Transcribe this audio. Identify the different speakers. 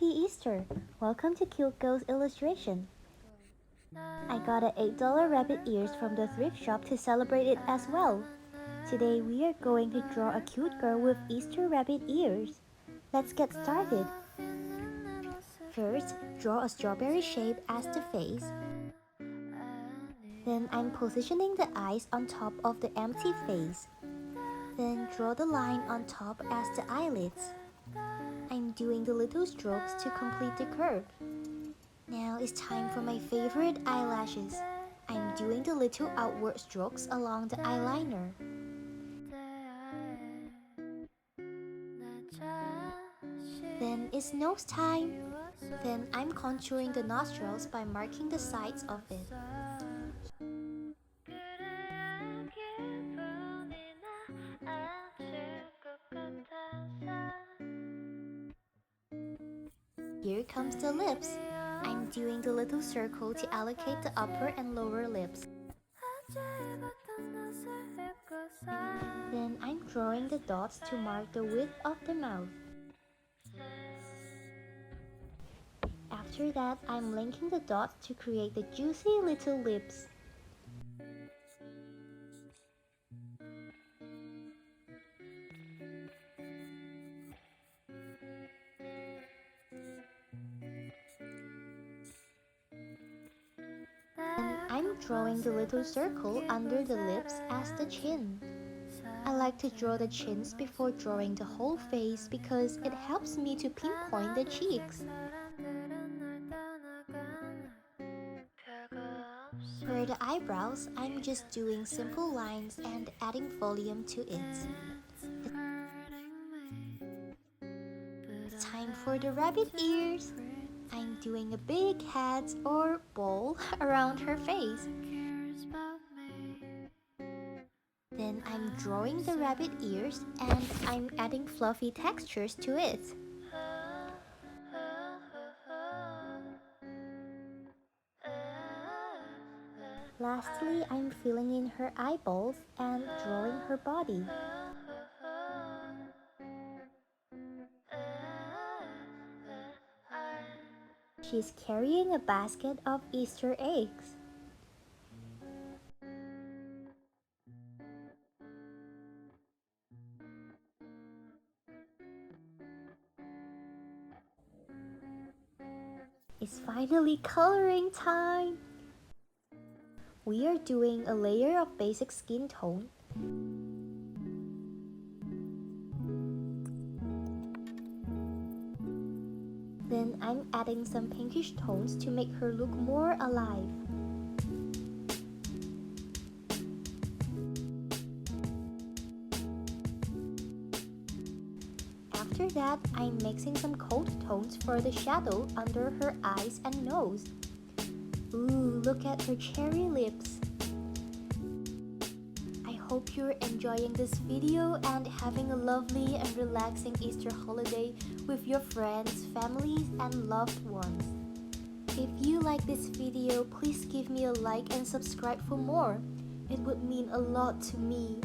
Speaker 1: Easter! Welcome to Cute Girl's Illustration. I got an $8 rabbit ears from the thrift shop to celebrate it as well. Today we are going to draw a cute girl with Easter rabbit ears. Let's get started. First, draw a strawberry shape as the face. Then I'm positioning the eyes on top of the empty face. Then draw the line on top as the eyelids. I'm doing the little strokes to complete the curve. Now it's time for my favorite eyelashes. I'm doing the little outward strokes along the eyeliner. Then it's nose time. Then I'm contouring the nostrils by marking the sides of it. Here comes the lips. I'm doing the little circle to allocate the upper and lower lips. Then I'm drawing the dots to mark the width of the mouth. After that, I'm linking the dots to create the juicy little lips. And I'm drawing the little circle under the lips as the chin. I like to draw the chins before drawing the whole face because it helps me to pinpoint the cheeks. For the eyebrows, I'm just doing simple lines and adding volume to it. It's time for the rabbit ears. I'm doing a big hat or bowl around her face. Then I'm drawing the rabbit ears and I'm adding fluffy textures to it. Lastly, I'm filling in her eyeballs and drawing her body. She's carrying a basket of Easter eggs. It's finally coloring time! We are doing a layer of basic skin tone. Then I'm adding some pinkish tones to make her look more alive. After that, I'm mixing some cold tones for the shadow under her eyes and nose. Ooh, look at her cherry lips. I hope you're enjoying this video and having a lovely and relaxing Easter holiday with your friends, families, and loved ones. If you like this video, please give me a like and subscribe for more. It would mean a lot to me.